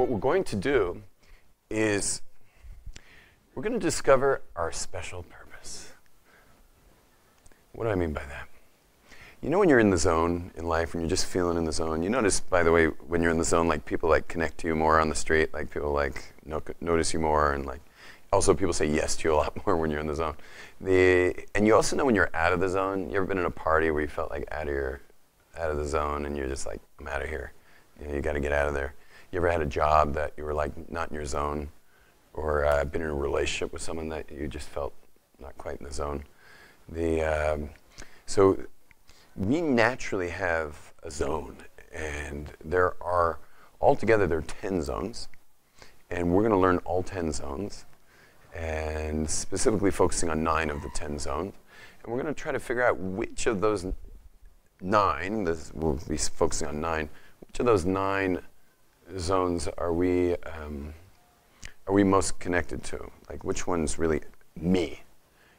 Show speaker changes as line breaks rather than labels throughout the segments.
what we're going to do is we're going to discover our special purpose. What do I mean by that? You know when you're in the zone in life, when you're just feeling in the zone, you notice, by the way, when you're in the zone, like people like connect to you more on the street, like people like notice you more, and like also people say yes to you a lot more when you're in the zone. And you also know when you're out of the zone. You ever been in a party where you felt like out of the zone, and you're just like, I'm out of here. You got to get out of there. You ever had a job that you were like not in your zone, or been in a relationship with someone that you just felt not quite in the zone? So we naturally have a zone, and altogether there are 10 zones, and we're going to learn all 10 zones, and specifically focusing on 9 of the 10 zones. And we're going to try to figure out which of those 9, we'll be focusing on 9, which of those 9 zones are we most connected to? Like, which one's really me?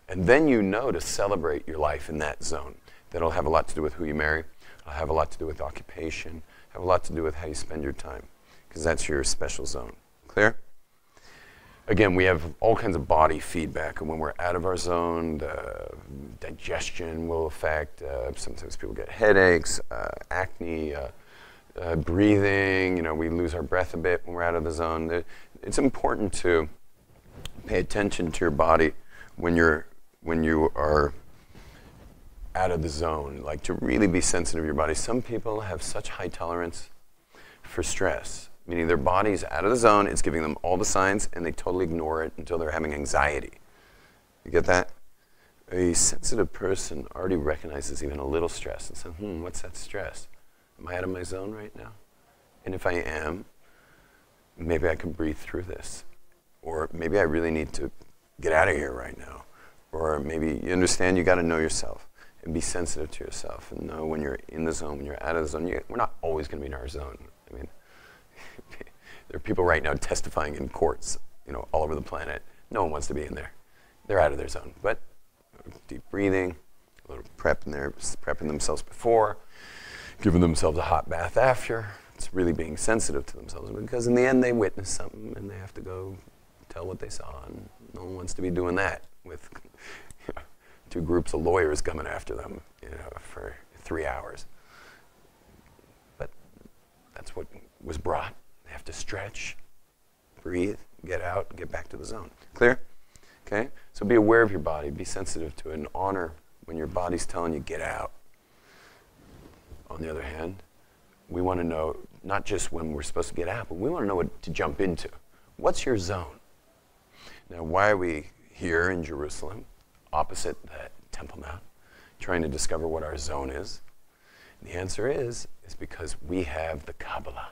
And then you know to celebrate your life in that zone. That'll have a lot to do with who you marry. It'll have a lot to do with occupation. Have a lot to do with how you spend your time, because that's your special zone. Clear? Again, we have all kinds of body feedback, and when we're out of our zone, the digestion will affect. Sometimes people get headaches, acne, breathing. You know, we lose our breath a bit when we're out of the zone. It's important to pay attention to your body when you are out of the zone, like to really be sensitive to your body. Some people have such high tolerance for stress, meaning their body's out of the zone, it's giving them all the signs, and they totally ignore it until they're having anxiety. You get that? A sensitive person already recognizes even a little stress and says, what's that stress? Am I out of my zone right now? And if I am, maybe I can breathe through this. Or maybe I really need to get out of here right now. Or maybe you understand you got to know yourself and be sensitive to yourself and know when you're in the zone, when you're out of the zone. We're not always going to be in our zone. I mean, there are people right now testifying in courts, all over the planet. No one wants to be in there. They're out of their zone. But deep breathing, a little prepping themselves before, giving themselves a hot bath after. It's really being sensitive to themselves, because in the end they witnessed something and they have to go tell what they saw, and no one wants to be doing that with 2 groups of lawyers coming after them, for 3 hours. But that's what was brought. They have to stretch, breathe, get out, get back to the zone. Clear? Okay? So be aware of your body, be sensitive to it, and honor when your body's telling you get out. On the other hand, we want to know not just when we're supposed to get out, but we want to know what to jump into. What's your zone? Now, why are we here in Jerusalem, opposite the Temple Mount, trying to discover what our zone is? And the answer is because we have the Kabbalah.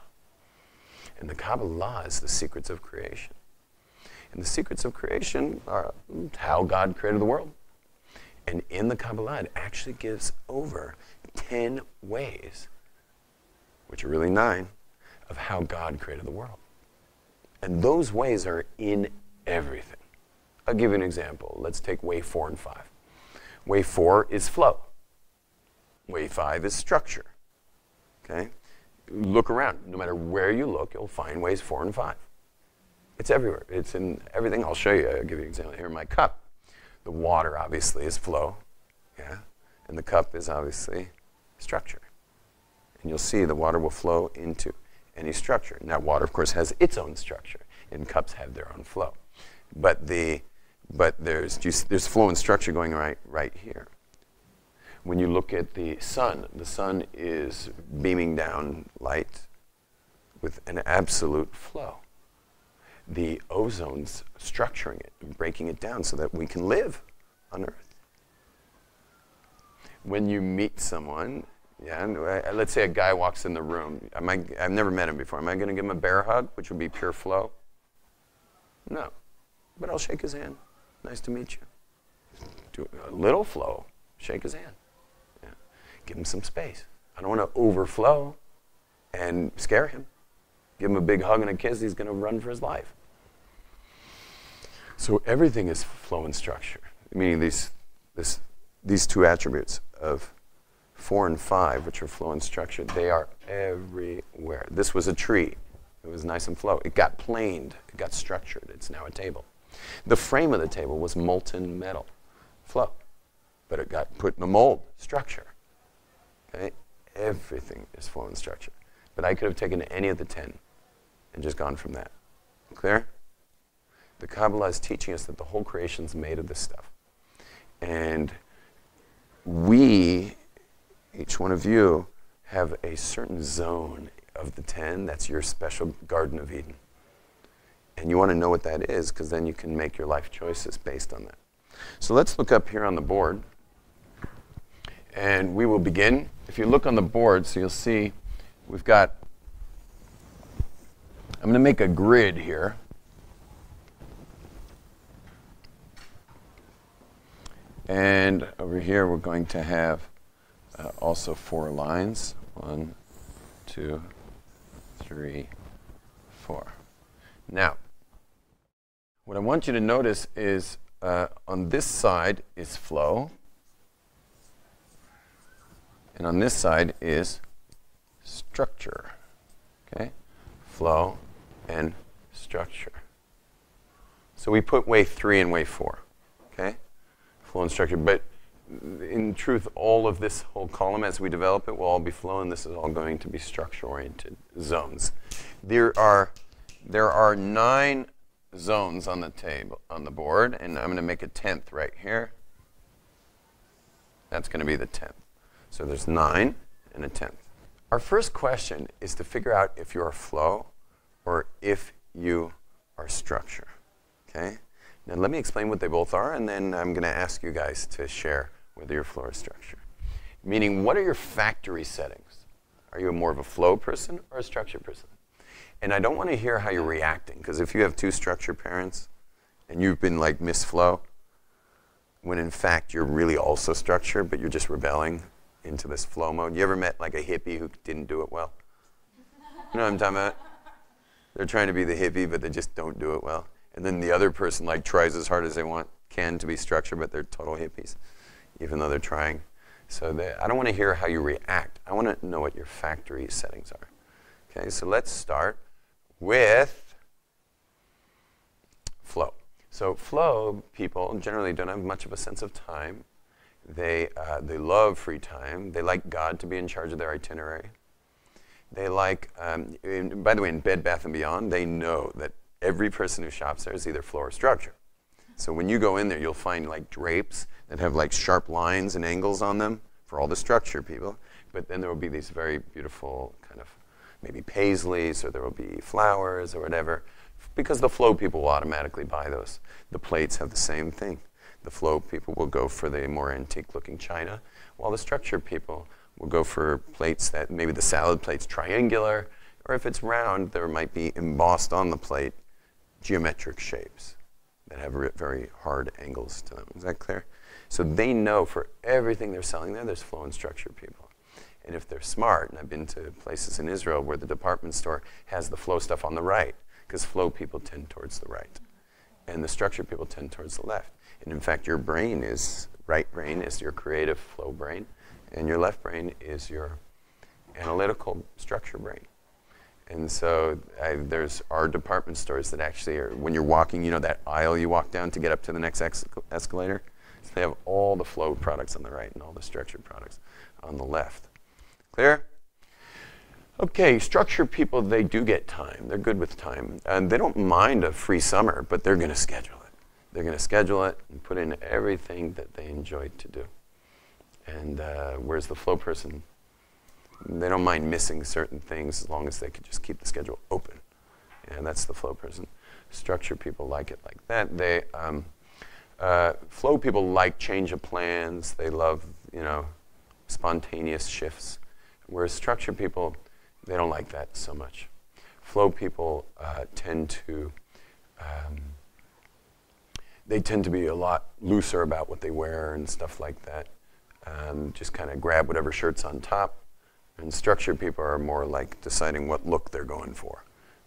And the Kabbalah is the secrets of creation. And the secrets of creation are how God created the world. And in the Kabbalah, it actually gives over 10 ways, which are really 9, of how God created the world. And those ways are in everything. I'll give you an example. Let's take way 4 and 5. Way 4 is flow. Way 5 is structure. Okay? Look around. No matter where you look, you'll find ways 4 and 5. It's everywhere. It's in everything. I'll show you. I'll give you an example here in my cup. The water, obviously, is flow. Yeah? And the cup is obviously structure. And you'll see the water will flow into any structure. Now, water, of course, has its own structure, and cups have their own flow. But there's flow and structure going right here. When you look at the sun is beaming down light with an absolute flow. The ozone's structuring it and breaking it down so that we can live on Earth. When you meet someone, let's say a guy walks in the room. I've never met him before. Am I going to give him a bear hug, which would be pure flow? No. But I'll shake his hand. Nice to meet you. Do a little flow. Shake his hand. Yeah. Give him some space. I don't want to overflow and scare him. Give him a big hug and a kiss. He's going to run for his life. So everything is flow and structure. Meaning these 2 attributes of 4 and 5, which are flow and structure, they are everywhere. This was a tree. It was nice and flow. It got planed. It got structured. It's now a table. The frame of the table was molten metal, flow. But it got put in a mold, structure. Okay? Everything is flow and structure. But I could have taken any of the 10 and just gone from that. Clear? The Kabbalah is teaching us that the whole creation is made of this stuff. And we, each one of you, have a certain zone of the 10 that's your special Garden of Eden. And you want to know what that is, because then you can make your life choices based on that. So let's look up here on the board. And we will begin. If you look on the board, so you'll see we've got, I'm going to make a grid here. And over here we're going to have also 4 lines. 1, 2, 3, 4. Now, what I want you to notice is on this side is flow. And on this side is structure. Okay? Flow and structure. So we put wave 3 and wave 4. Okay? Flow and structure. But in truth, all of this whole column, as we develop it, will all be flow, and this is all going to be structure-oriented zones. There are 9 zones on the table, on the board, and I'm going to make a 10th right here. That's going to be the 10th. So there's 9 and a 10th. Our first question is to figure out if you are flow or if you are structure. Okay? Now let me explain what they both are, and then I'm going to ask you guys to share whether you're flow or structure. Meaning, what are your factory settings? Are you more of a flow person or a structure person? And I don't want to hear how you're reacting, because if you have 2 structure parents and you've been like Miss Flow, when in fact you're really also structure, but you're just rebelling into this flow mode. You ever met like a hippie who didn't do it well? You know what I'm talking about? They're trying to be the hippie, but they just don't do it well. And then the other person like tries as hard as they can to be structured, but they're total hippies, even though they're trying. So I don't want to hear how you react. I want to know what your factory settings are. Okay, so let's start with flow. So flow people generally don't have much of a sense of time. They love free time. They like God to be in charge of their itinerary. They like, by the way, in Bed Bath & Beyond, they know that every person who shops there is either flow or structure. So when you go in there, you'll find like drapes that have like sharp lines and angles on them for all the structure people. But then there will be these very beautiful kind of maybe paisleys, or there will be flowers or whatever, because the flow people will automatically buy those. The plates have the same thing. The flow people will go for the more antique-looking china, while the structure people will go for plates that maybe the salad plate's triangular, or if it's round, there might be embossed on the plate geometric shapes that have very hard angles to them. Is that clear? So they know for everything they're selling there, there's flow and structure people. And if they're smart, and I've been to places in Israel where the department store has the flow stuff on the right, because flow people tend towards the right, and the structure people tend towards the left. And in fact, your brain is, right brain is your creative flow brain, and your left brain is your analytical structure brain. And so there's our department stores that actually are, when you're walking, you know that aisle you walk down to get up to the next escalator? So they have all the flow products on the right and all the structured products on the left. Clear? Okay, structure people, they do get time. They're good with time. And they don't mind a free summer, but they're going to schedule it. They're going to schedule it and put in everything that they enjoy to do. And whereas the flow person, they don't mind missing certain things as long as they could just keep the schedule open. And that's the flow person. Structure people like it like that. They flow people like change of plans. They love, spontaneous shifts. Whereas structure people, they don't like that so much. Flow people tend to be a lot looser about what they wear and stuff like that. Just kind of grab whatever shirt's on top. And structured people are more like deciding what look they're going for.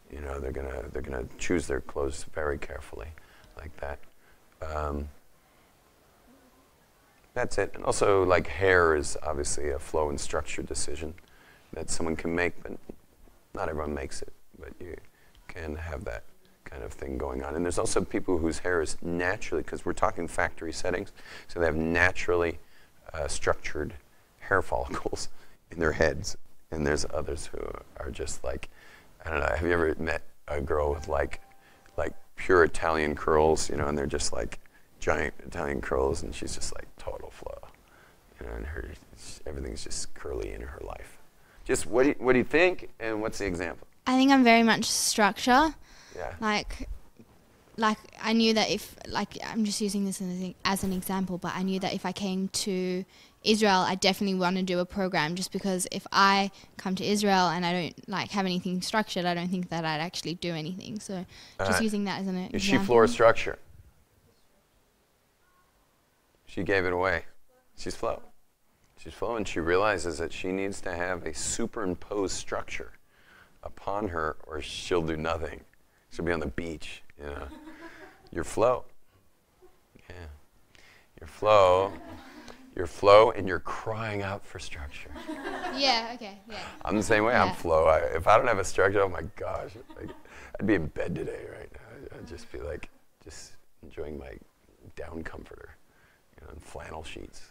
They're gonna choose their clothes very carefully, like that. That's it. And also, like hair is obviously a flow and structure decision that someone can make, but not everyone makes it. but you can have that kind of thing going on. And there's also people whose hair is naturally, because we're talking factory settings, so they have naturally structured hair follicles in their heads. And there's others who are just like, I don't know, have you ever met a girl with like pure Italian curls, you know, and they're just like giant Italian curls, and she's just like total flow, you know, and everything's just curly in her life. Just what do you think, and what's the example?
I think I'm very much structure.
Yeah.
Like I knew that if, like, I'm just using this as an example, but I knew that if I came to Israel, I definitely want to do a program, just because if I come to Israel and I don't like have anything structured, I don't think that I'd actually do anything. So just using that as an example.
Is she floor structure? She gave it away. She's flow. She's flow, and she realizes that she needs to have a superimposed structure upon her, or she'll do nothing. She'll be on the beach, you know. Your flow. Yeah. Your flow, and you're crying out for structure.
Yeah, okay, yeah.
I'm the same way.
Yeah.
I'm flow. If I don't have a structure, oh my gosh, I'd be in bed today right now. I'd just be like, just enjoying my down comforter, you know, and flannel sheets.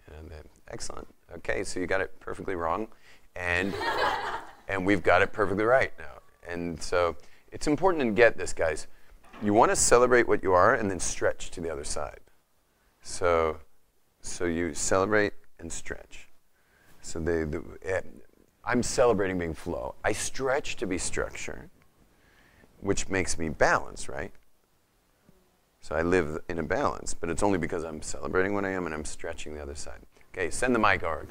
And excellent. Okay, so you got it perfectly wrong, and we've got it perfectly right now. And so it's important to get this, guys. You want to celebrate what you are and then stretch to the other side. So you celebrate and stretch. So I'm celebrating being flow. I stretch to be structure, which makes me balance, right? So I live in a balance, but it's only because I'm celebrating what I am and I'm stretching the other side. Okay, send the mic over.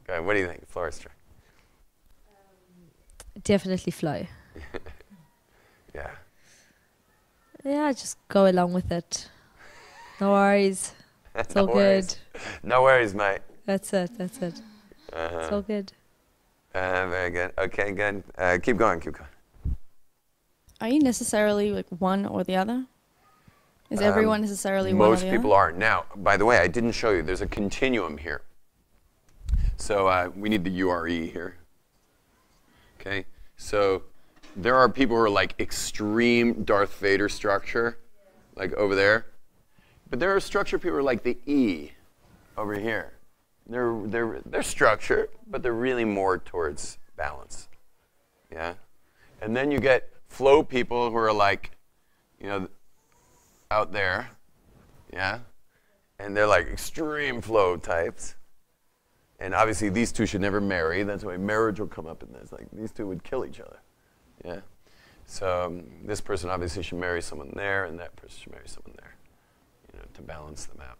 Okay, what do you think, flow or stretch?
Definitely flow.
Yeah.
Yeah, just go along with it. No worries. It's all good.
No worries, mate.
That's it. It's all good.
Very good. Okay, good. Keep going.
Are you necessarily like one or the other? Is everyone necessarily one or the other?
Most people are. Now, by the way, I didn't show you. There's a continuum here. So we need the URE here. Okay? So there are people who are like extreme Darth Vader structure, like over there. But there are structure people who are like the E over here. They're structure, but they're really more towards balance. Yeah? And then you get flow people who are like, you know, out there, yeah? And they're like extreme flow types. And obviously these two should never marry. That's why marriage will come up in this. Like these two would kill each other, yeah? So this person obviously should marry someone there, and that person should marry someone there, you know, to balance them out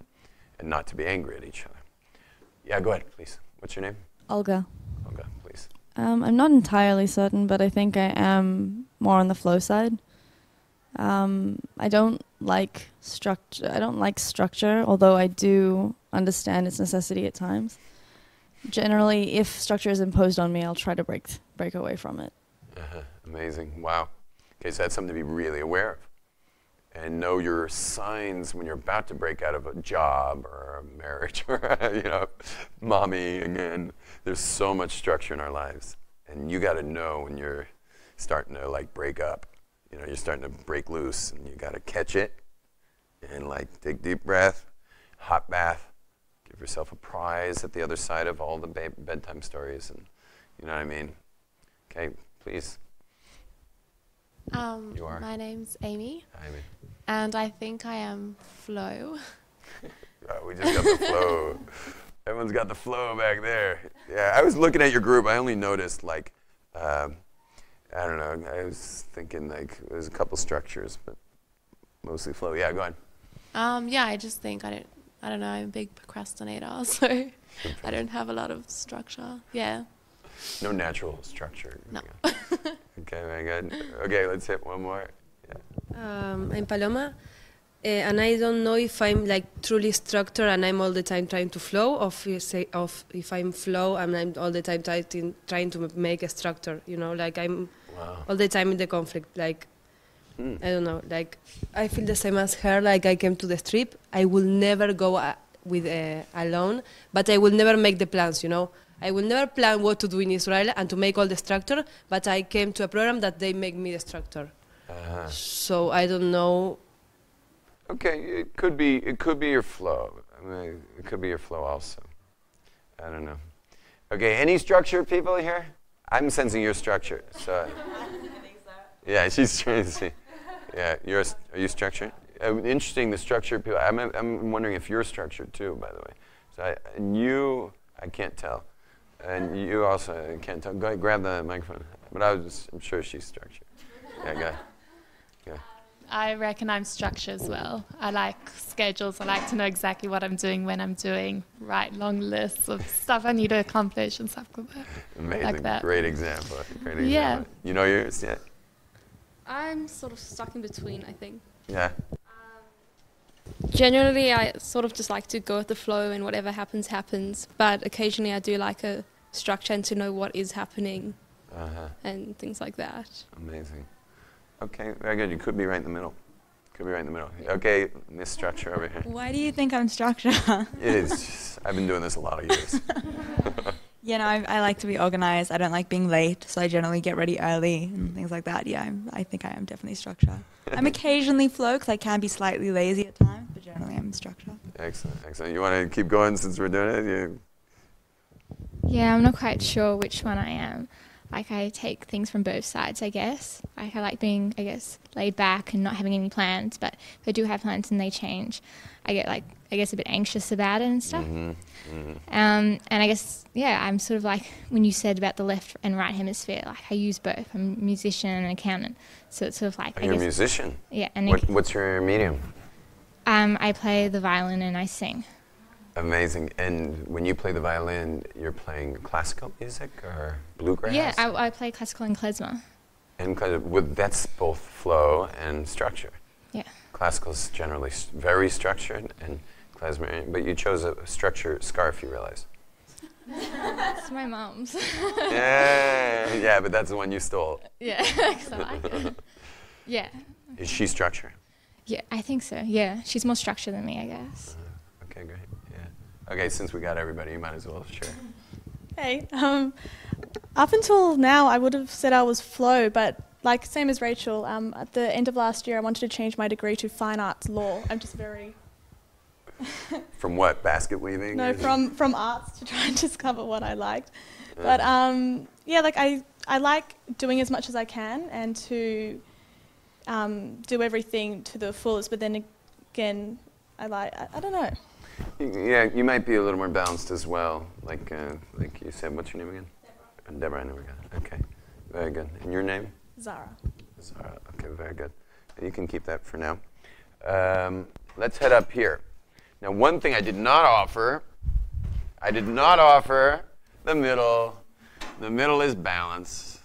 and not to be angry at each other. Yeah, go ahead, please. What's your name?
Olga.
Olga, please.
I'm not entirely certain, but I think I am more on the flow side. I don't like structure, although I do understand its necessity at times. Generally, if structure is imposed on me, I'll try to break away from it.
Amazing. Wow. Okay, so that's something to be really aware of. And know your signs when you're about to break out of a job or a marriage or, you know, mommy again. There's so much structure in our lives. And you got to know when you're starting to, like, break up. You know, you're starting to break loose, and you got to catch it and, like, take a deep breath, hot bath, give yourself a prize at the other side of all the bedtime stories, and you know what I mean? Okay, please. You are?
My name's Amy.
Hi, Amy.
And I think I am flow.
We just got the flow. Everyone's got the flow back there. Yeah, I was looking at your group. I only noticed, like, I don't know. I was thinking, like, there's a couple structures, but mostly flow. Yeah, go on.
Yeah, I just think I don't know, I'm a big procrastinator, so I don't have a lot of structure. Yeah.
No natural structure.
No.
Okay, very good. Okay, let's hit one more. Yeah.
I'm Paloma, and I don't know if I'm like truly structured and I'm all the time trying to flow, or if I'm flow and I'm all the time trying to make a structure. You know, like I'm all the time in the conflict. Like I don't know. Like I feel the same as her. Like I came to the trip. I will never go with alone, but I will never make the plans. You know, I will never plan what to do in Israel and to make all the structure, but I came to a program that they make me the structure. So I don't know.
Okay, it could be your flow. I mean, it could be your flow also. I don't know. Okay, any structure people here? I'm sensing your structure. So. I think so. Yeah, she's trying to see. Yeah, are you structured? Interesting, the structure people. I'm wondering if you're structured too, by the way. So I can't tell, and you also can't tell. Go ahead, grab the microphone. But I'm sure she's structured. Yeah, go ahead. Yeah.
I reckon I'm structured as well. I like schedules. I like to know exactly what I'm doing when I'm doing. Write long lists of stuff I need to accomplish and stuff like that.
Amazing.
Like that.
Great example. Great example.
Yeah.
You know yours? Yeah.
I'm sort of stuck in between, I think.
Yeah.
Generally, I sort of just like to go with the flow and whatever happens, happens. But occasionally I do like a structure and to know what is happening and things like that.
Amazing. Okay, very good. You could be right in the middle. Okay, Miss Structure over here.
Why do you think I'm structured?
It is just, I've been doing this a lot of years.
You know, I like to be organized. I don't like being late, so I generally get ready early and things like that. Yeah, I think I am definitely structured. I'm occasionally flow because I can be slightly lazy at times, but generally I'm structured.
Excellent, excellent. You want to keep going since we're doing it?
Yeah, I'm not quite sure which one I am. Like, I take things from both sides, I guess. Like, I like being, I guess, laid back and not having any plans, but if I do have plans and they change, I get, like, I guess a bit anxious about it and stuff. And I guess, yeah, I'm sort of like, when you said about the left and right hemisphere, like, I use both. I'm a musician and an accountant, so it's sort of like,
You're a musician?
Yeah. And
what's your medium?
I play the violin and I sing.
Amazing. And when you play the violin, you're playing classical music or bluegrass?
Yeah, I play classical and klezmer.
And that's both flow and structure.
Yeah.
Classical is generally very structured, and klezmer, but you chose a structured scarf, you realize.
It's my mom's.
Yeah, but that's the one you stole.
Yeah, so I like it. Yeah.
Is she structured?
Yeah, I think so. Yeah, she's more structured than me, I guess.
Okay, great. Okay, since we got everybody, you might as well share.
Hey, up until now, I would have said I was flow, but like same as Rachel, at the end of last year, I wanted to change my degree to fine arts law. I'm just very...
From what, basket weaving?
No, from arts to try and discover what I liked. But yeah, like I like doing as much as I can and to do everything to the fullest, but then again, I don't know.
Yeah, you might be a little more balanced as well. Like you said, what's your name again? Deborah. I never got it. Okay, very good. And your name?
Zara.
Zara. Okay, very good. You can keep that for now. Let's head up here. Now, one thing I did not offer the middle. The middle is balance.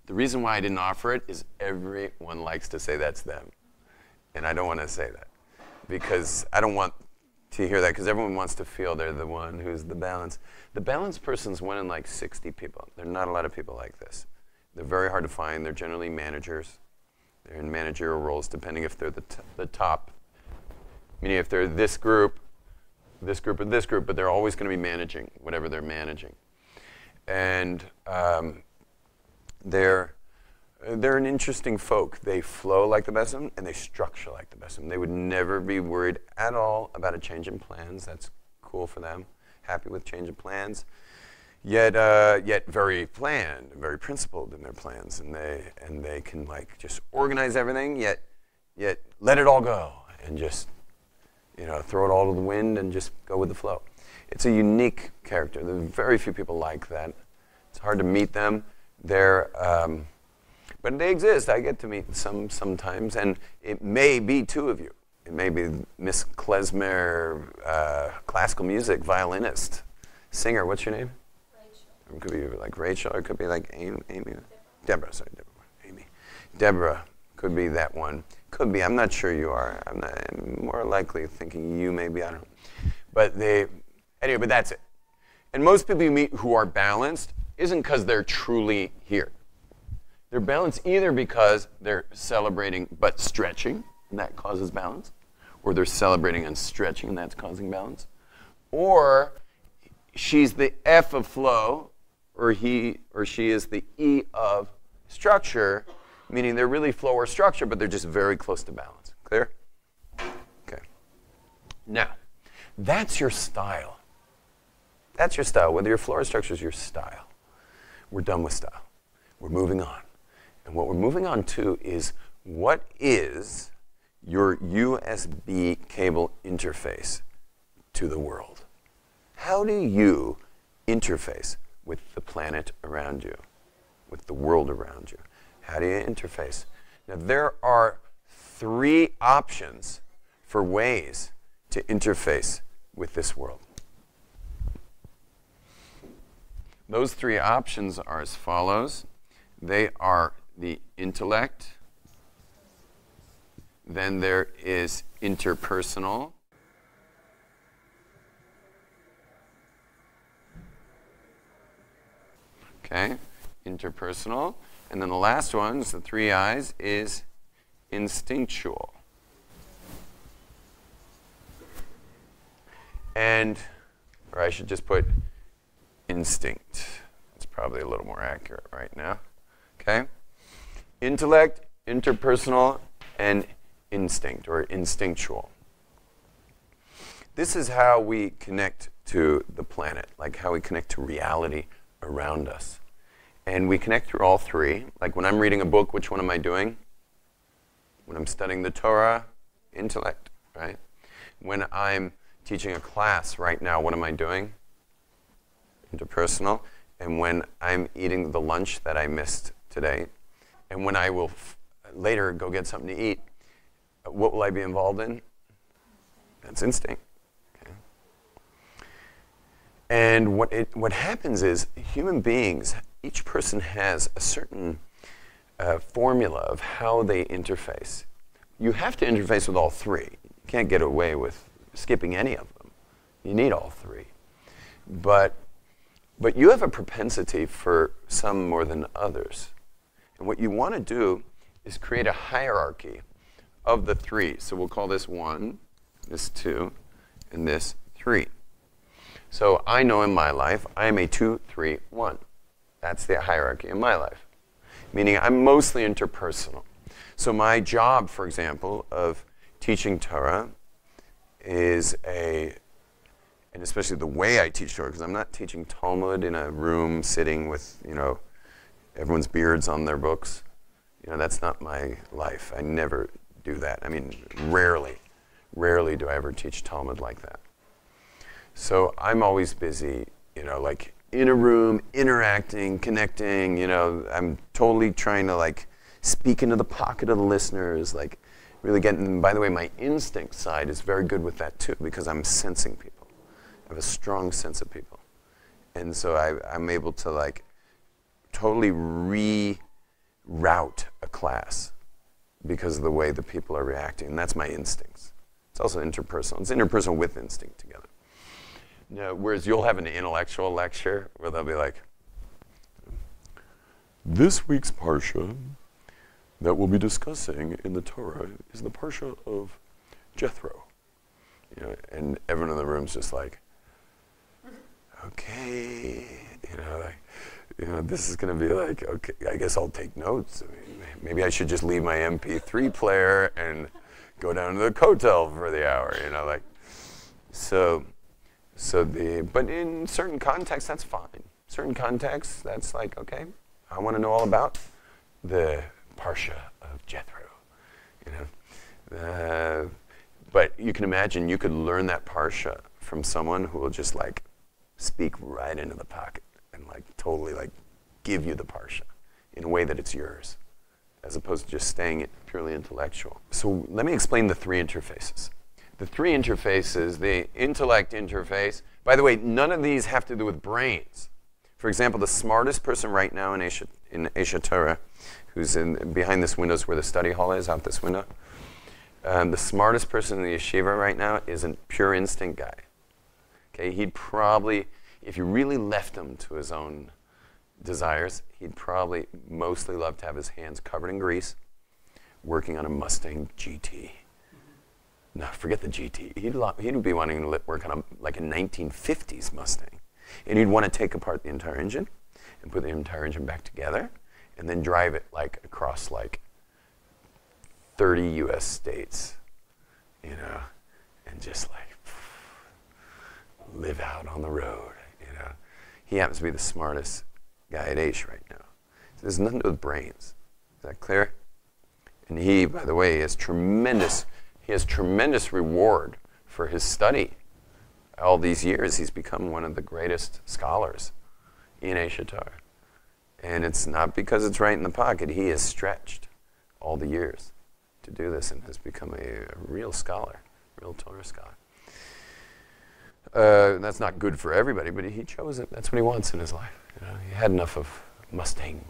The reason why I didn't offer it is everyone likes to say that's them, and I don't want to say that because I don't want to hear that because everyone wants to feel they're the one who's the balance. The balanced person's one in like 60 people. There are not a lot of people like this. They're very hard to find. They're generally managers. They're in managerial roles depending if they're the top. Meaning if they're this group, or this group, but they're always going to be managing whatever they're managing. And they're an interesting folk. They flow like the best of them, and they structure like the best of them. They would never be worried at all about a change in plans. That's cool for them. Happy with change of plans. Yet very planned, very principled in their plans, and they can like just organize everything. Yet let it all go and just throw it all to the wind and just go with the flow. It's a unique character. There are very few people like that. It's hard to meet them. But they exist. I get to meet some sometimes, and it may be two of you. It may be Miss Klezmer, classical music violinist, singer. What's your name? Rachel. It could be like Rachel, or it could be like Amy. Deborah. Amy. Deborah could be that one. Could be. I'm not sure you are. I'm more likely thinking you maybe. I don't know. But but that's it. And most people you meet who are balanced isn't because they're truly here. They're balanced either because they're celebrating but stretching, and that causes balance, or they're celebrating and stretching, and that's causing balance. Or she's the F of flow, or he or she is the E of structure, meaning they're really flow or structure, but they're just very close to balance. Clear? Okay. Now, that's your style. That's your style. Whether your flow or structure is your style. We're done with style. We're moving on. And what we're moving on to is, what is your USB cable interface to the world? How do you interface with the planet around you, with the world around you? How do you interface? Now, there are 3 options for ways to interface with this world. Those 3 options are as follows. They are the intellect, then there is interpersonal, okay, interpersonal, and then the last one, the 3 I's, is instinctual. And, or I should just put instinct. It's probably a little more accurate right now. Okay? Intellect, interpersonal, and instinct, or instinctual. This is how we connect to the planet, like how we connect to reality around us. And we connect through all 3. Like when I'm reading a book, which one am I doing? When I'm studying the Torah, intellect, right? When I'm teaching a class right now, what am I doing? Interpersonal. And when I'm eating the lunch that I missed today, and when I will later go get something to eat, what will I be involved in? That's instinct. Okay. And what happens is, human beings, each person has a certain formula of how they interface. You have to interface with all 3. You can't get away with skipping any of them. You need all 3. But you have a propensity for some more than others. And what you want to do is create a hierarchy of the 3. So we'll call this 1, this 2, and this 3. So I know in my life, I am a 2, 3, 1. That's the hierarchy in my life. Meaning I'm mostly interpersonal. So my job, for example, of teaching Torah is and especially the way I teach Torah, because I'm not teaching Talmud in a room sitting with, everyone's beards on their books. That's not my life. I never do that. I mean, rarely do I ever teach Talmud like that. So I'm always busy, like in a room, interacting, connecting, I'm totally trying to speak into the pocket of the listeners, really getting, by the way, my instinct side is very good with that too, because I'm sensing people. I have a strong sense of people. And so I'm able to totally reroute a class because of the way the people are reacting. And that's my instincts. It's also interpersonal. It's interpersonal with instinct together. Now, whereas you'll have an intellectual lecture where they'll be like, this week's parsha that we'll be discussing in the Torah is the parsha of Jethro. And everyone in the room's just like, okay, this is going to be okay, I guess I'll take notes. I mean, maybe I should just leave my MP3 player and go down to the Kotel for the hour, but in certain contexts, that's fine. Certain contexts, that's okay, I want to know all about the Parsha of Jethro, but you can imagine you could learn that Parsha from someone who will just speak right into the pocket and totally give you the Parsha in a way that it's yours, as opposed to just staying purely intellectual. So let me explain the 3 interfaces. The 3 interfaces, the intellect interface, by the way, none of these have to do with brains. For example, the smartest person right now in Asia Torah, who's behind this window is where the study hall is, out this window, the smartest person in the yeshiva right now is a pure instinct guy. Okay, he'd probably, if you really left him to his own desires, he'd probably mostly love to have his hands covered in grease, working on a Mustang GT. No, forget the GT. He'd be wanting to work on a 1950s Mustang. And you'd want to take apart the entire engine and put the entire engine back together and then drive it like across like 30 US states, you know, and just like live out on the road, you know. He happens to be the smartest guy at Aish right now. So there's nothing to do with brains. Is that clear? And he, by the way, has tremendous reward for his study. All these years, he's become one of the greatest scholars in Aishatar. And it's not because it's right in the pocket. He has stretched all the years to do this and has become a real scholar, real Torah scholar. That's not good for everybody, but he chose it. That's what he wants in his life. You know, he had enough of Mustang,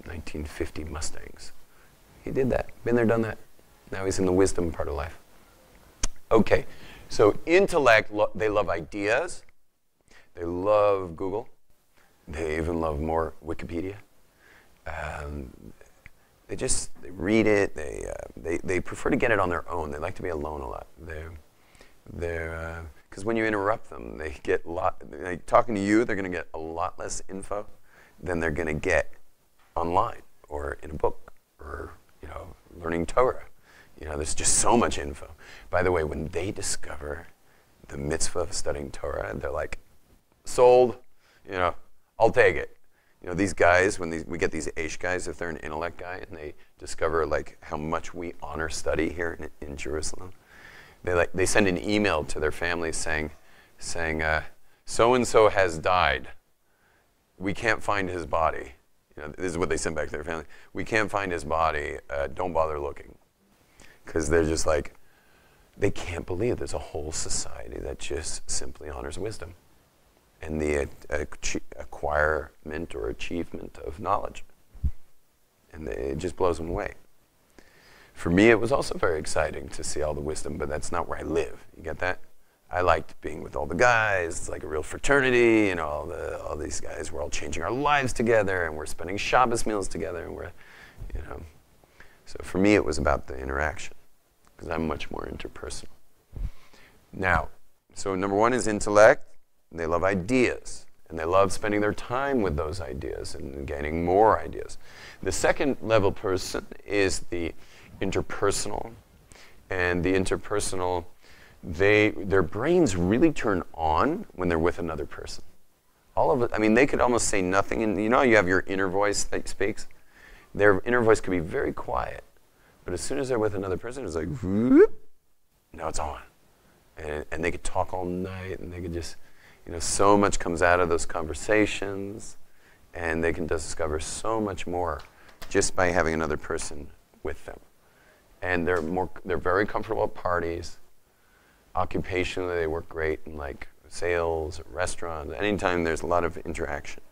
1950 Mustangs. He did that. Been there, done that. Now he's in the wisdom part of life. Okay, so intellect, they love ideas. They love Google. They even love more Wikipedia. They read it. They prefer to get it on their own. They like to be alone a lot. Because when you interrupt them, they get talking to you, they're going to get a lot less info than they're going to get online or in a book or learning Torah. There's just so much info. By the way, when they discover the mitzvah of studying Torah, they're like, sold. I'll take it. These guys, when we get these Aish guys, if they're an intellect guy and they discover like how much we honor study here in Jerusalem, they send an email to their families saying, so and so has died. We can't find his body. This is what they send back to their family. We can't find his body. Don't bother looking, because they're just like, they can't believe there's a whole society that just simply honors wisdom and the acquirement or achievement of knowledge. And it just blows them away. For me, it was also very exciting to see all the wisdom, but that's not where I live. You get that? I liked being with all the guys. It's like a real fraternity, all these guys. We're all changing our lives together, and we're spending Shabbos meals together, and we're, So for me, it was about the interaction, because I'm much more interpersonal. Now, so number one is intellect. They love ideas, and they love spending their time with those ideas and gaining more ideas. The second level person is the interpersonal, and the interpersonal, their brains really turn on when they're with another person. All of it, they could almost say nothing, and you have your inner voice that speaks. Their inner voice could be very quiet, but as soon as they're with another person, it's like, whoop, now it's on. And they could talk all night, and they could just, so much comes out of those conversations, and they can discover so much more just by having another person with them. And they're very comfortable at parties. Occupationally, they work great in like sales, restaurants. Anytime there's a lot of interaction,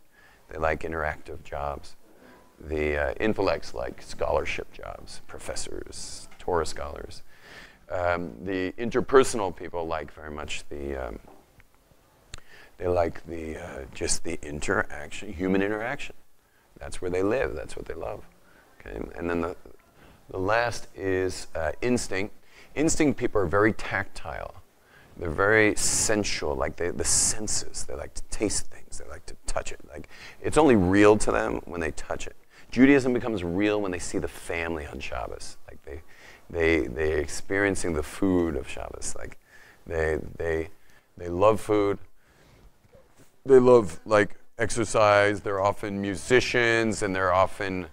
they like interactive jobs. The intellects like scholarship jobs, professors, Torah scholars. The interpersonal people like very much just the interaction, human interaction. That's where they live. That's what they love. Okay, and then the last is instinct. Instinct people are very tactile. They're very sensual, like the senses. They like to taste things. They like to touch it. Like it's only real to them when they touch it. Judaism becomes real when they see the family on Shabbos. Like they're experiencing the food of Shabbos. Like they love food. They love like exercise. They're often musicians, and they're often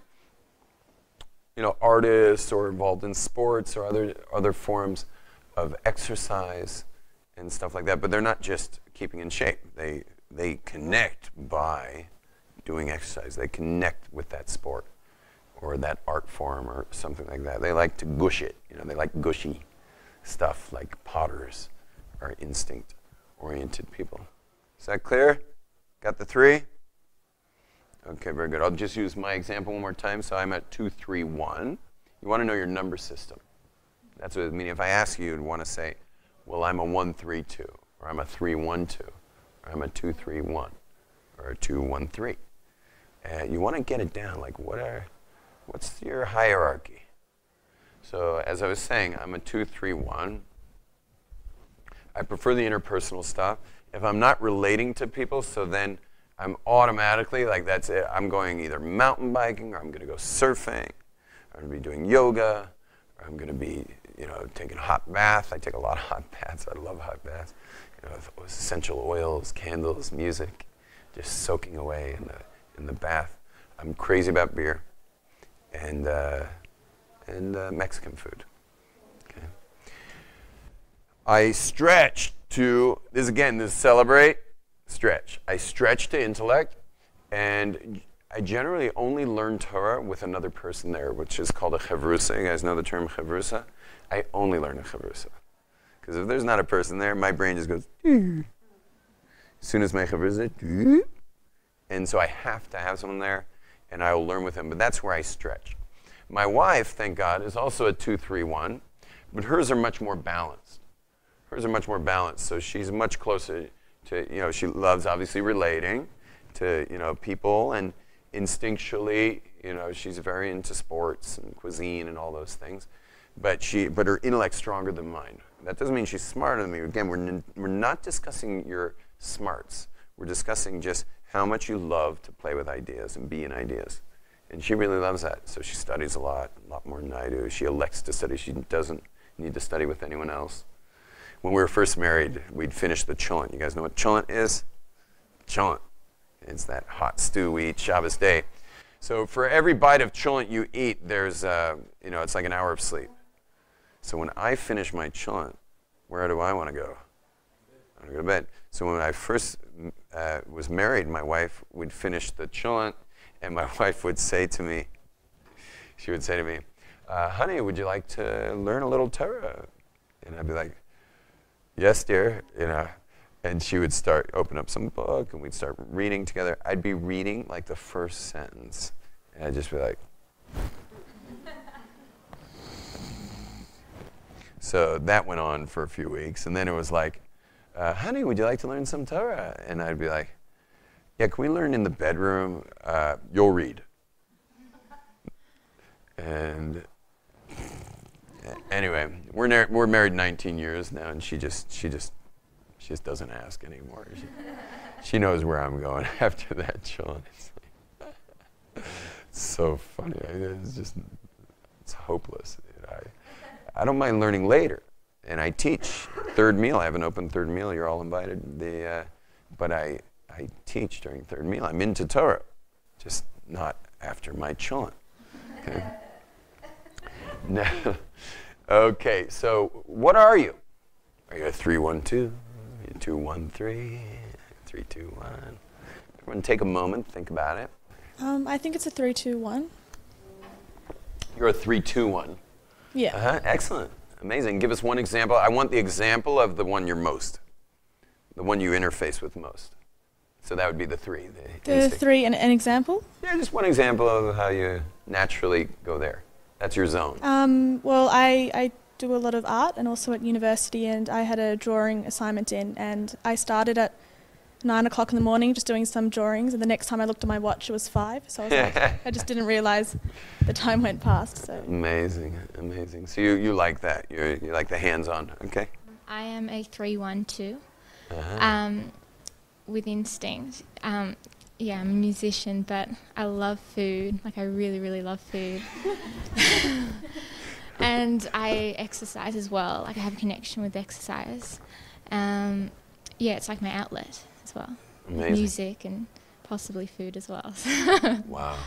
artists or involved in sports or other forms of exercise and stuff like that. But they're not just keeping in shape. They connect by doing exercise. They connect with that sport or that art form or something like that. They like to gush it. They like gushy stuff, like potters are instinct-oriented people. Is that clear? Got the three? Okay, very good. I'll just use my example one more time. So I'm at 2, 3, 1. You want to know your number system. That's what I mean. If I ask you, you'd want to say, well, I'm a 1, 3, 2, or I'm a 3, 1, 2, or I'm a 2, 3, 1, or a 2, 1, 3. You want to get it down. Like, what's your hierarchy? So as I was saying, I'm a 2, 3, 1. I prefer the interpersonal stuff. if I'm not relating to people, so then I'm automatically, like, that's it. I'm going either mountain biking, or I'm going to go surfing, or I'm going to be doing yoga, or I'm going to be, you know, taking a hot bath. I take a lot of hot baths. I love hot baths. You know, with essential oils, candles, music, just soaking away in the bath. I'm crazy about beer and Mexican food. Okay. I stretch to, this is celebrate, stretch. I stretch to intellect, and I generally only learn Torah with another person there, which is called a chavrusa. You guys know the term chavrusa? I only learn a chavrusa. Because if there's not a person there, my brain just goes, as soon as my chavrusa, and so I have to have someone there, and I will learn with him. But that's where I stretch. My wife, thank God, is also a 2-3-1, but hers are much more balanced. So she's much closer to, you know, she loves obviously relating to, you know, people, and instinctually, you know, she's very into sports and cuisine and all those things. But her intellect's stronger than mine. That doesn't mean she's smarter than me. Again, we're not discussing your smarts. We're discussing just how much you love to play with ideas and be in ideas. And she really loves that. So she studies a lot more than I do. She elects to study. She doesn't need to study with anyone else. When we were first married, we'd finish the cholent. You guys know what cholent is? Cholent. It's that hot stew we eat Shabbos day. So for every bite of cholent you eat, there's, you know, it's like an hour of sleep. So when I finish my cholent, where do I want to go? I want to go to bed. So when I first was married, my wife would finish the cholent, and my wife would say to me, honey, would you like to learn a little Torah? And I'd be like, yes, dear, you know. And she would open up some book, and we'd start reading together. I'd be reading like the first sentence, and I'd just be like. So that went on for a few weeks, and then it was like, honey, would you like to learn some Torah? And I'd be like, yeah, can we learn in the bedroom? You'll read. And anyway, we're married 19 years now, and she just doesn't ask anymore. She knows where I'm going after that, Sean. It's so funny. It's hopeless. I don't mind learning later, and I teach third meal. I have an open third meal. You're all invited. But I teach during third meal. I'm into Torah, just not after my cholent. Okay. Now, okay. So what are you? Are you a 3-1-2? 2-1-3, 3-2-1. Everyone take a moment, think about it.
I think it's a 3-2-1.
You're a 3-2-1.
Yeah.
Excellent. Amazing. Give us one example. I want the example of the one you're most. The one you interface with most. So that would be the 3.
The 3, an example?
Yeah, just one example of how you naturally go there. That's your zone.
Well, I do a lot of art, and also at university, and I had a drawing assignment in, and I started at 9 o'clock in the morning just doing some drawings, and the next time I looked at my watch it was 5, so I was like, I just didn't realize the time went past. So
amazing. So you like that, you like the hands-on. Okay.
I am a 3-1-2 with instinct. Yeah, I'm a musician, but I love food. Like, I really, really love food. And I exercise as well. Like, I have a connection with exercise. Yeah, it's like my outlet as well.
Amazing.
Music and possibly food as well.
Wow.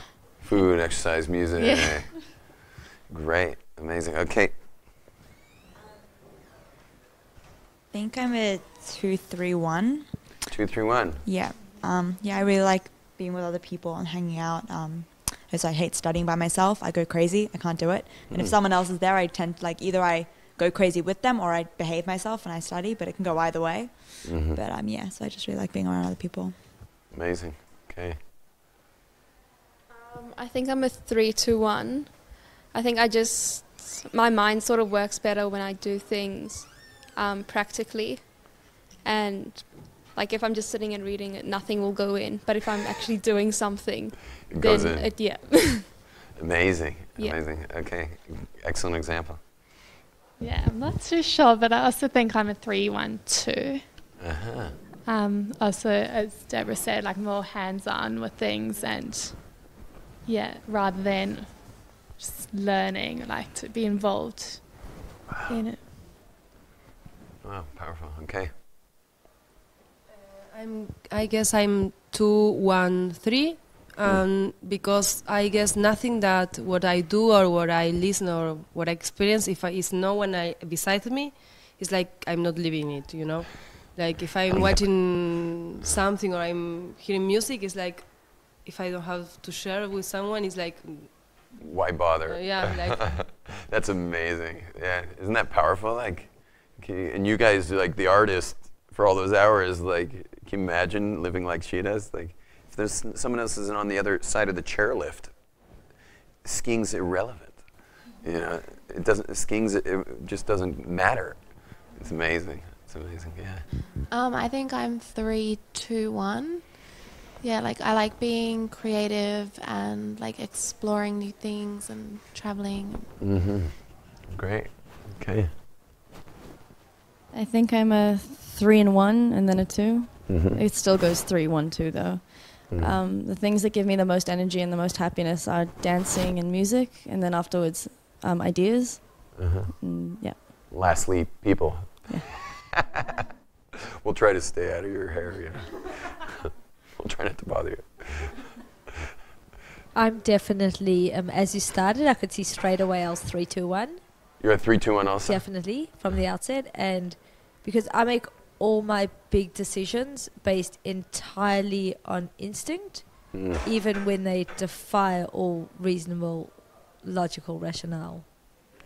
Food, exercise, music.
Yeah.
Great. Amazing. Okay.
I think I'm a 2-3-1.
2-3-1.
Yeah. Yeah, I really like being with other people and hanging out. Because I hate studying by myself. I go crazy. I can't do it. And if someone else is there, I tend to, like, either I go crazy with them or I behave myself and I study, but it can go either way. But yeah, so I just really like being around other people.
Amazing. Okay.
I think I'm a 3-2-1. I think my mind sort of works better when I do things practically. And like, if I'm just sitting and reading it, nothing will go in. But if I'm actually doing something,
it goes in. Amazing.
Yeah.
Amazing. Okay. Excellent example.
Yeah, I'm not too sure, but I also think I'm a 3-1-2. Also, as Deborah said, like more hands-on with things, and rather than just learning, like to be involved in it.
Wow, powerful. Okay.
I guess I'm 2, 1, 3. Because I guess nothing that what I do or what I listen or what I experience, if is no one beside me, it's like I'm not living it, you know? Like if I'm watching something or I'm hearing music, it's like if I don't have to share with someone, it's like...
Why bother?
Like...
That's amazing. Yeah, isn't that powerful? Like, and you guys, like the artist, for all those hours, like, can you imagine living like she does? Like, there's someone else isn't on the other side of the chairlift, skiing's irrelevant. You know, it doesn't. It just doesn't matter. It's amazing. It's amazing. Yeah.
I think I'm 3, 2, 1. Yeah, like I like being creative and like exploring new things and traveling.
Mm-hmm. Great. Okay.
I think I'm a 3 and 1, and then a 2.
Mm-hmm.
It still goes 3, 1, 2 though. The things that give me the most energy and the most happiness are dancing and music, and then afterwards, ideas. Yeah.
Lastly, people.
Yeah.
We'll try to stay out of your hair. Yeah. We'll try not to bother you.
I'm definitely, as you started, I could see straight away I was 3, 2, 1.
You're a 3, 2, 1 also?
Definitely, from the outset. And because I make all my big decisions based entirely on instinct, even when they defy all reasonable logical rationale.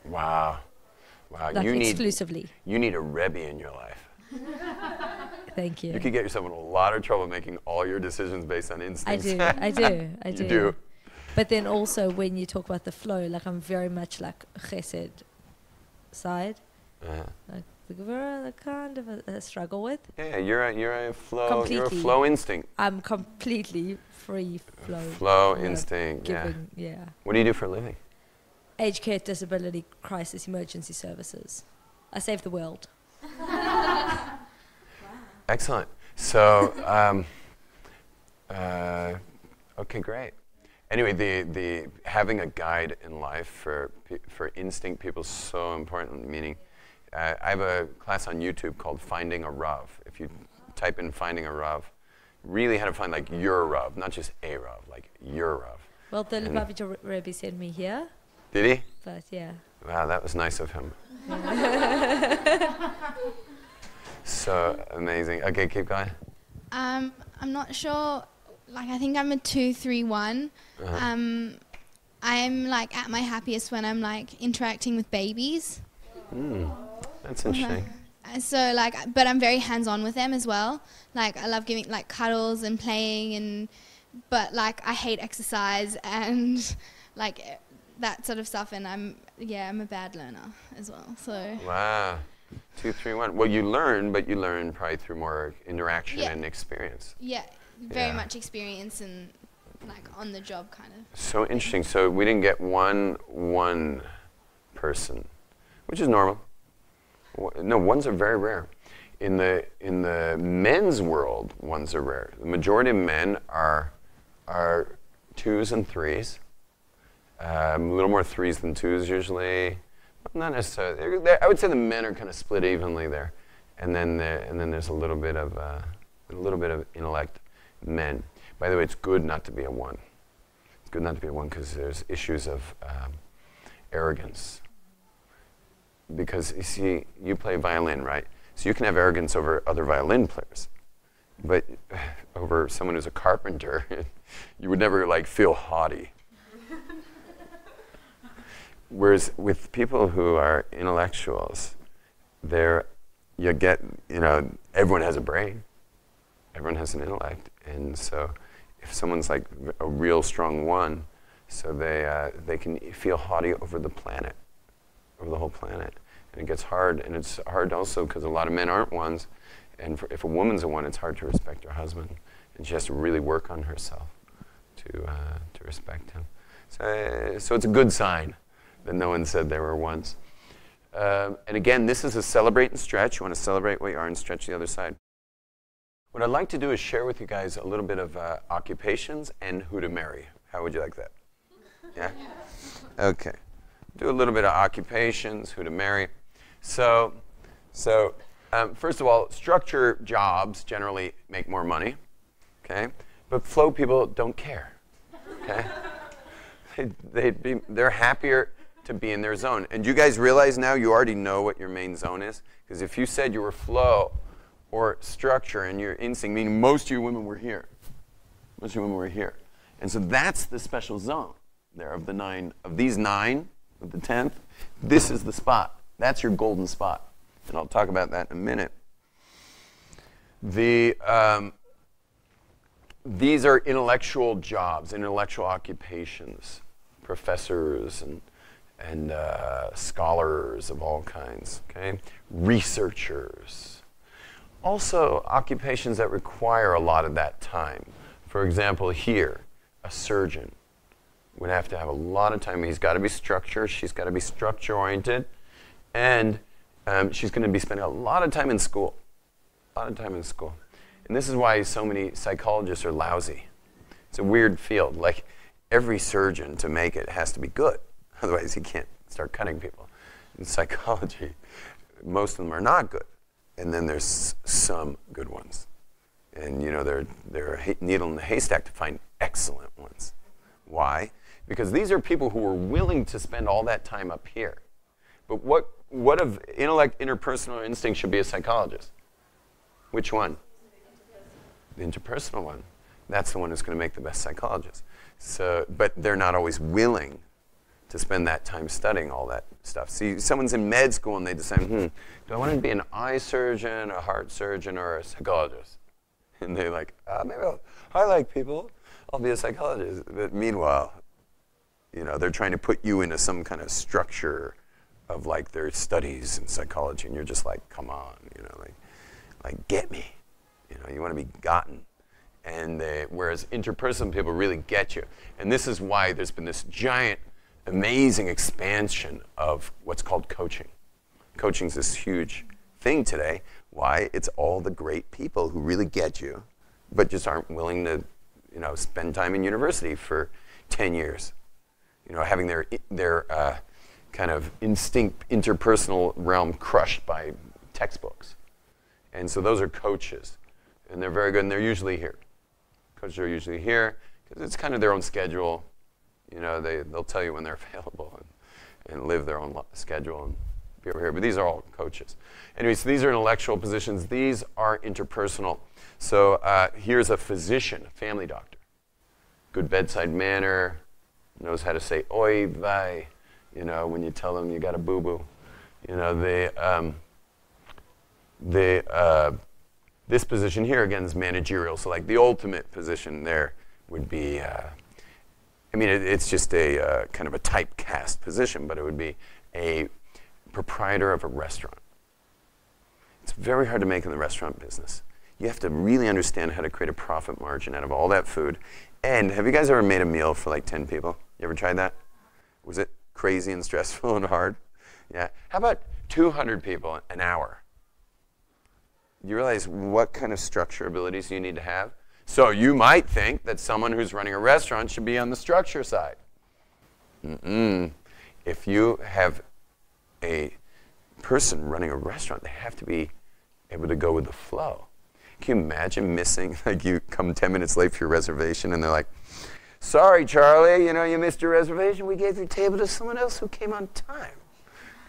Wow. Wow.
Like exclusively.
You need a Rabbi in your life.
Thank you.
You could get yourself in a lot of trouble making all your decisions based on instincts.
I do.
You do.
But then also when you talk about the flow, like I'm very much like chesed side. Like the kind of a struggle with.
Yeah, you're a flow.
Completely.
You're a flow instinct.
I'm completely free flow.
Flow instinct.
Giving, yeah.
What do you do for a living?
Aged care, disability, crisis, emergency services. I save the world.
Excellent. So, okay, great. Anyway, the having a guide in life for instinct people is so important. Meaning, I have a class on YouTube called Finding a Rav. If you type in Finding a Rav, really how to find like your Rav, not just a Rav, like your Rav.
Well, the Lubavitcher Rabbi sent me here.
Did he?
But yeah.
Wow, that was nice of him. So amazing. Okay, keep going.
I'm not sure. Like, I think I'm a 2, 3, 1. I'm like at my happiest when I'm like interacting with babies.
That's interesting.
So like, but I'm very hands-on with them as well. Like, I love giving like cuddles and playing, but like I hate exercise and like that sort of stuff. And I'm a bad learner as well. So.
Wow. 2, 3, 1. Well, you learn, but you learn probably through more interaction and experience.
Yeah, very much experience and like on the job kind of.
So interesting. So we didn't get one person, which is normal. No, ones are very rare. In the men's world, ones are rare. The majority of men are 2s and 3s. A little more 3s than 2s usually. Not necessarily. I would say the men are kind of split evenly there, and then there's a little bit of intellect men. By the way, it's good not to be a 1. It's good not to be a 1 because there's issues of arrogance. Because you see, you play violin, right? So you can have arrogance over other violin players, but over someone who's a carpenter, you would never like feel haughty. Whereas with people who are intellectuals, everyone has a brain, everyone has an intellect, and so if someone's like a real strong 1, so they can feel haughty over the planet, over the whole planet, and it gets hard, and it's hard also because a lot of men aren't 1s, and if a woman's a 1, it's hard to respect her husband, and she has to really work on herself to respect him. So it's a good sign that no one said they were 1s. And again, this is a celebrate and stretch. You want to celebrate what you are and stretch the other side. What I'd like to do is share with you guys a little bit of occupations and who to marry. How would you like that? Yeah? Okay. Do a little bit of occupations, who to marry. So first of all, structure jobs generally make more money, okay? But flow people don't care, okay? They're happier to be in their zone. And you guys realize now you already know what your main zone is? Because if you said you were flow or structure and your instinct, meaning most of you women were here. Most of you women were here. And so that's the special zone there of the 9, of these 9, of the 10th. This is the spot. That's your golden spot. And I'll talk about that in a minute. These are intellectual jobs, intellectual occupations, professors and scholars of all kinds, okay? Researchers. Also, occupations that require a lot of that time. For example, here, a surgeon would have to have a lot of time. He's got to be structured. She's got to be structure-oriented. And she's going to be spending a lot of time in school. A lot of time in school. And this is why so many psychologists are lousy. It's a weird field. Like, every surgeon to make it has to be good. Otherwise, he can't start cutting people. In psychology, most of them are not good. And then there's some good ones. And, you know, they're a needle in the haystack to find excellent ones. Why? Because these are people who are willing to spend all that time up here. But what of intellect, interpersonal instinct should be a psychologist? Which one? The interpersonal one. That's the one who's going to make the best psychologist. So, but they're not always willing to spend that time studying all that stuff. See, someone's in med school and they decide, do I want to be an eye surgeon, a heart surgeon, or a psychologist? And they're like, maybe I like people. I'll be a psychologist. But meanwhile, you know, they're trying to put you into some kind of structure of like their studies in psychology, and you're just like, come on, you know, like get me. You know, you want to be gotten. And whereas interpersonal people really get you. And this is why there's been this giant, amazing expansion of what's called coaching. Coaching's this huge thing today. Why? It's all the great people who really get you, but just aren't willing to, you know, spend time in university for 10 years. You know, having their kind of instinct interpersonal realm crushed by textbooks. And so those are coaches. And they're very good, and they're usually here. Coaches are usually here because it's kind of their own schedule. You know, they'll tell you when they're available and live their own schedule and be over here. But these are all coaches. Anyway, so these are intellectual positions. These are interpersonal. So here's a physician, a family doctor. Good bedside manner, knows how to say oi vey, you know, when you tell them you got a boo-boo. You know, this position here, again, is managerial. So like the ultimate position there would be, I mean, it's just a kind of a typecast position, but it would be a proprietor of a restaurant. It's very hard to make in the restaurant business. You have to really understand how to create a profit margin out of all that food. And have you guys ever made a meal for like 10 people? You ever tried that? Was it crazy and stressful and hard? Yeah. How about 200 people an hour? You realize what kind of structure abilities you need to have? So you might think that someone who's running a restaurant should be on the structure side. If you have a person running a restaurant, they have to be able to go with the flow. Can you imagine missing, like you come 10 minutes late for your reservation and they're like, sorry, Charlie, you know, you missed your reservation. We gave your table to someone else who came on time.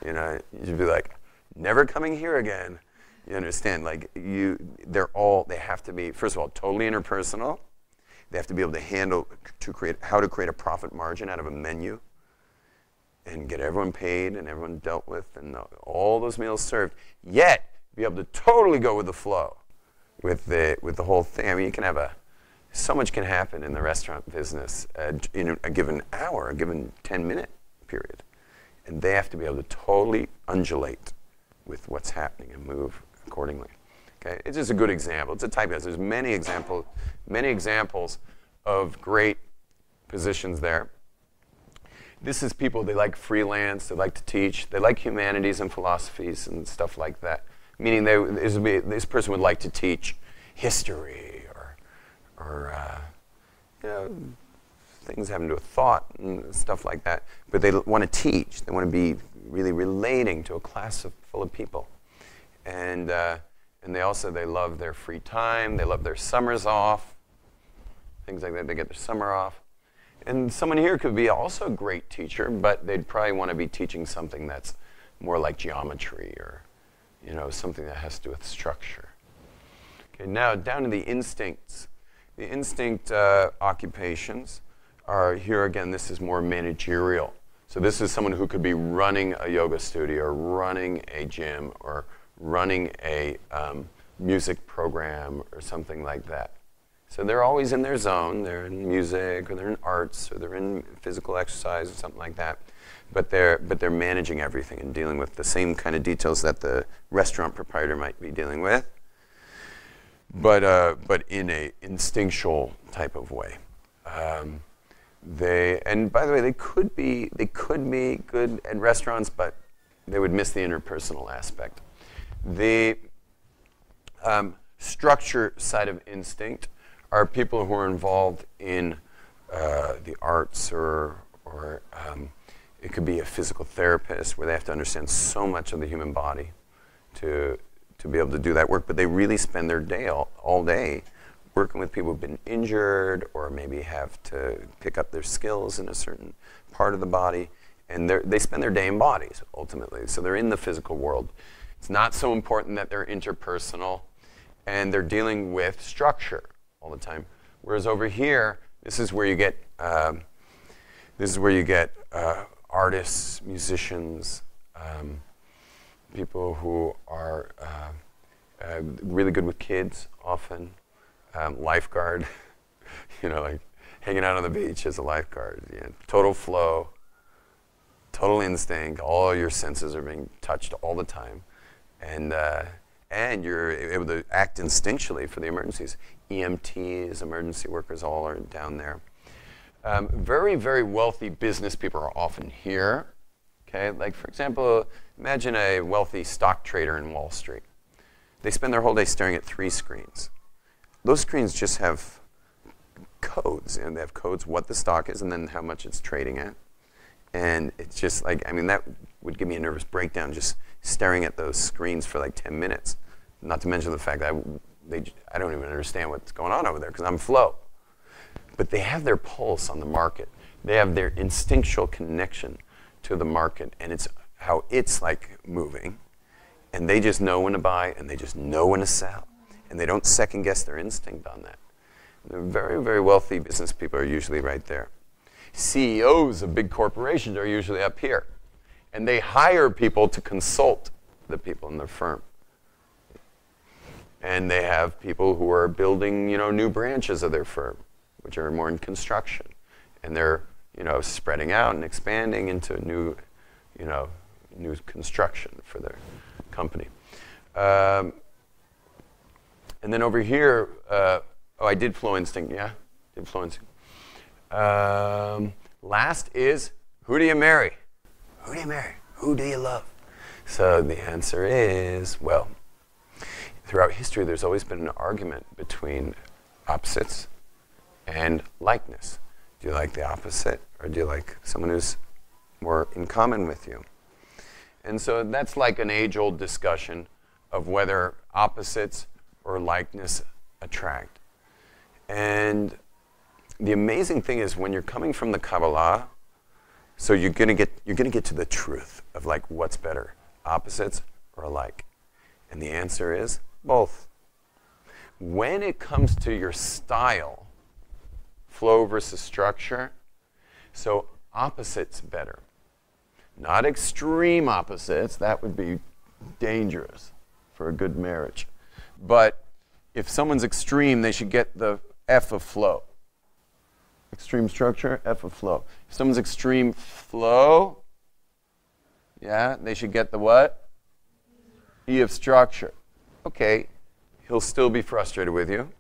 You know, you'd be like, never coming here again. You understand, like they have to be, first of all, totally interpersonal. They have to be able to how to create a profit margin out of a menu and get everyone paid and everyone dealt with and all those meals served, yet be able to totally go with the flow with the whole thing. I mean, you can have so much can happen in the restaurant business in a given hour, a given 10-minute period. And they have to be able to totally undulate with what's happening and move accordingly. Okay, it's just a good example. It's a typecast. There's many examples of great positions there. This is people, they like freelance, they like to teach, they like humanities and philosophies and stuff like that. Meaning this person would like to teach history or you know, things having to do with thought and stuff like that. But they want to teach. They want to be really relating to a class full of people. And they love their free time. They love their summers off. Things like that. They get their summer off. And someone here could be also a great teacher, but they'd probably want to be teaching something that's more like geometry or, you know, something that has to do with structure. Okay, now down to the instincts. The instinct occupations are here again. This is more managerial. So this is someone who could be running a yoga studio or running a gym or running a music program or something like that. So they're always in their zone. They're in music, or they're in arts, or they're in physical exercise, or something like that. But they're managing everything and dealing with the same kind of details that the restaurant proprietor might be dealing with, but in a instinctual type of way. And by the way, they could be good at restaurants, but they would miss the interpersonal aspect. The structure side of instinct are people who are involved in the arts, or it could be a physical therapist where they have to understand so much of the human body to be able to do that work. But they really spend their day all day working with people who've been injured or maybe have to pick up their skills in a certain part of the body. And they spend their day in bodies, ultimately. So they're in the physical world. It's not so important that they're interpersonal, and they're dealing with structure all the time. Whereas over here, this is where you get artists, musicians, people who are really good with kids, often lifeguard, you know, like hanging out on the beach as a lifeguard. You know, total flow, total instinct. All your senses are being touched all the time, and you're able to act instinctually for the emergencies. EMTs, emergency workers, all are down there. Very, very wealthy business people are often here. Okay, like for example, imagine a wealthy stock trader in Wall Street. They spend their whole day staring at 3 screens. Those screens just have codes, and they have codes what the stock is and then how much it's trading at. And it's just like, I mean, that would give me a nervous breakdown just staring at those screens for like 10 minutes. Not to mention the fact that I don't even understand what's going on over there because I'm flow. But they have their pulse on the market. They have their instinctual connection to the market, and it's how it's like moving. And they just know when to buy, and they just know when to sell. And they don't second guess their instinct on that. The very, very wealthy business people are usually right there. CEOs of big corporations are usually up here. And they hire people to consult the people in their firm. And they have people who are building, you know, new branches of their firm, which are more in construction. And they're, you know, spreading out and expanding into new, you know, new construction for their company. And then over here, I did flow instinct, yeah? Did flow instinct. Last is, who do you marry? Who do you marry? Who do you love? So the answer is, well, throughout history, there's always been an argument between opposites and likeness. Do you like the opposite, or do you like someone who's more in common with you? And so that's like an age-old discussion of whether opposites or likeness attract. And the amazing thing is when you're coming from the Kabbalah, so you're gonna get to the truth of like what's better, opposites or alike. And the answer is both. When it comes to your style, flow versus structure, so opposites better. Not extreme opposites, that would be dangerous for a good marriage. But if someone's extreme, they should get the F of flow. Extreme structure, F of flow. If someone's extreme flow, yeah, they should get the what? E of structure. Okay, he'll still be frustrated with you,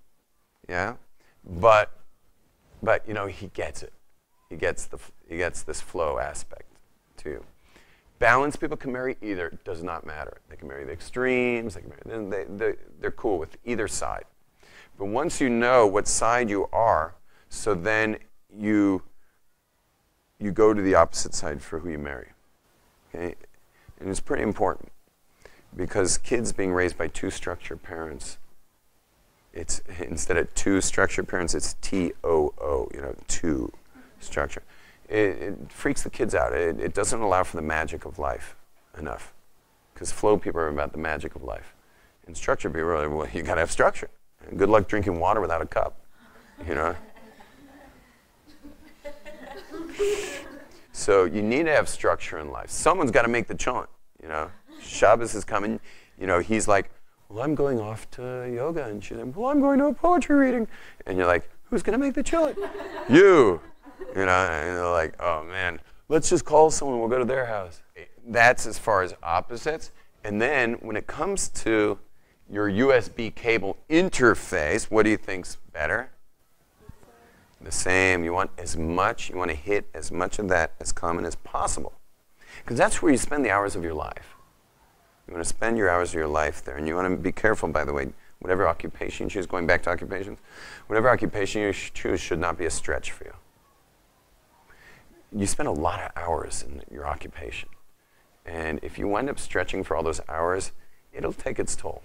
yeah, but you know, he gets it. He gets this flow aspect too. Balanced people can marry either. It does not matter. They can marry the extremes. They can marry. They're cool with either side. But once you know what side you are, so then you go to the opposite side for who you marry. Okay? And it's pretty important, because kids being raised by two structured parents, it's instead of two structured parents, it's TOO, two structure. It freaks the kids out. It doesn't allow for the magic of life enough, because flow people are about the magic of life, and structure people are like, well, you got to have structure. And good luck drinking water without a cup, So you need to have structure in life. Someone's got to make the chant, Shabbos is coming, he's like, well, I'm going off to yoga. And she's like, well, I'm going to a poetry reading. And you're like, who's going to make the chant? You. And they're like, oh, man, let's just call someone. We'll go to their house. That's as far as opposites. And then when it comes to your USB cable interface, what do you think's better? The same. You want to hit as much of that as common as possible. Because that's where you spend the hours of your life. You want to spend your hours of your life there. And you want to be careful, by the way, whatever occupation you choose, going back to occupations, whatever occupation you choose should not be a stretch for you. You spend a lot of hours in your occupation. And if you wind up stretching for all those hours, it'll take its toll.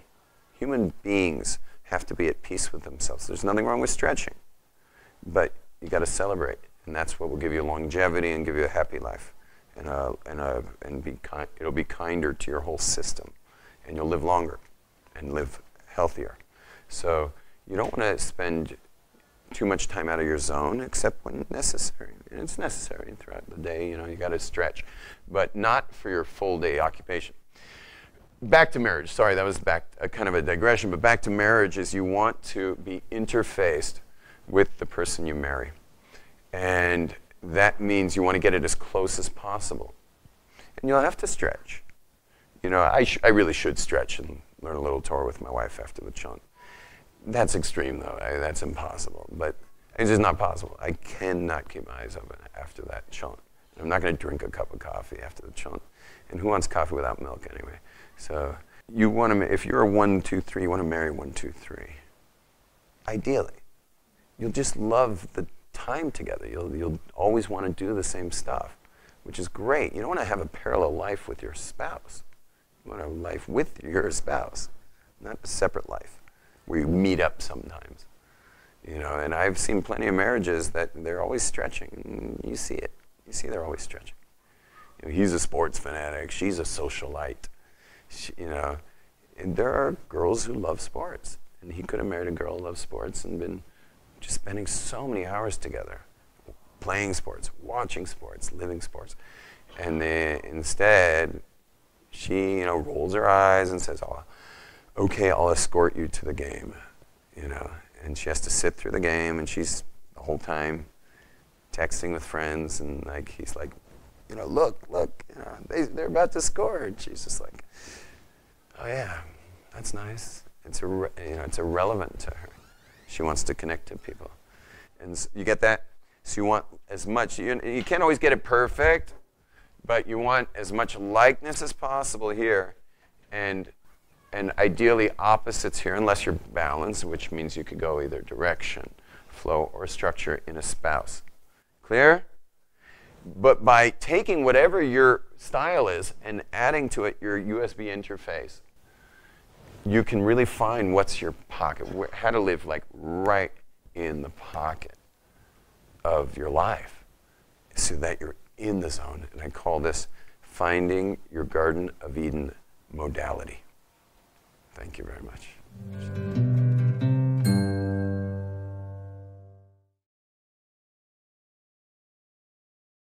Human beings have to be at peace with themselves. There's nothing wrong with stretching. But you got to celebrate. And that's what will give you longevity and give you a happy life. And it'll be kinder to your whole system, and you'll live longer and live healthier. So you don't want to spend too much time out of your zone, except when necessary. And it's necessary throughout the day. You got to stretch, but not for your full day occupation. Back to marriage. Sorry, that was kind of a digression. But back to marriage is you want to be interfaced with the person you marry, and that means you want to get it as close as possible. And you'll have to stretch. I really should stretch and learn a little Torah with my wife after the chant. That's extreme, though. That's impossible. But it's just not possible. I cannot keep my eyes open after that chant. I'm not going to drink a cup of coffee after the chant. And who wants coffee without milk anyway? So you want to, if you're a 1, 2, 3, you want to marry 1, 2, 3. Ideally. You'll just love the time together. You'll always want to do the same stuff, which is great. You don't want to have a parallel life with your spouse. You want a life with your spouse, not a separate life where you meet up sometimes. And I've seen plenty of marriages that they're always stretching, and you see it. You see they're always stretching. He's a sports fanatic. She's a socialite. And there are girls who love sports, and he could have married a girl who loves sports and been just spending so many hours together, playing sports, watching sports, living sports. And then instead, she, rolls her eyes and says, oh, okay, I'll escort you to the game, And she has to sit through the game, and she's the whole time texting with friends, and he's like, look, they're about to score. And she's just like, oh yeah, that's nice. It's irrelevant to her. She wants to connect to people. And you get that? So you want as much. You can't always get it perfect, but you want as much likeness as possible here, and ideally opposites here, unless you're balanced, which means you could go either direction, flow, or structure in a spouse. Clear? But by taking whatever your style is and adding to it your USB interface, you can really find what's your pocket, how to live right in the pocket of your life so that you're in the zone. And I call this finding your Garden of Eden modality. Thank you very much.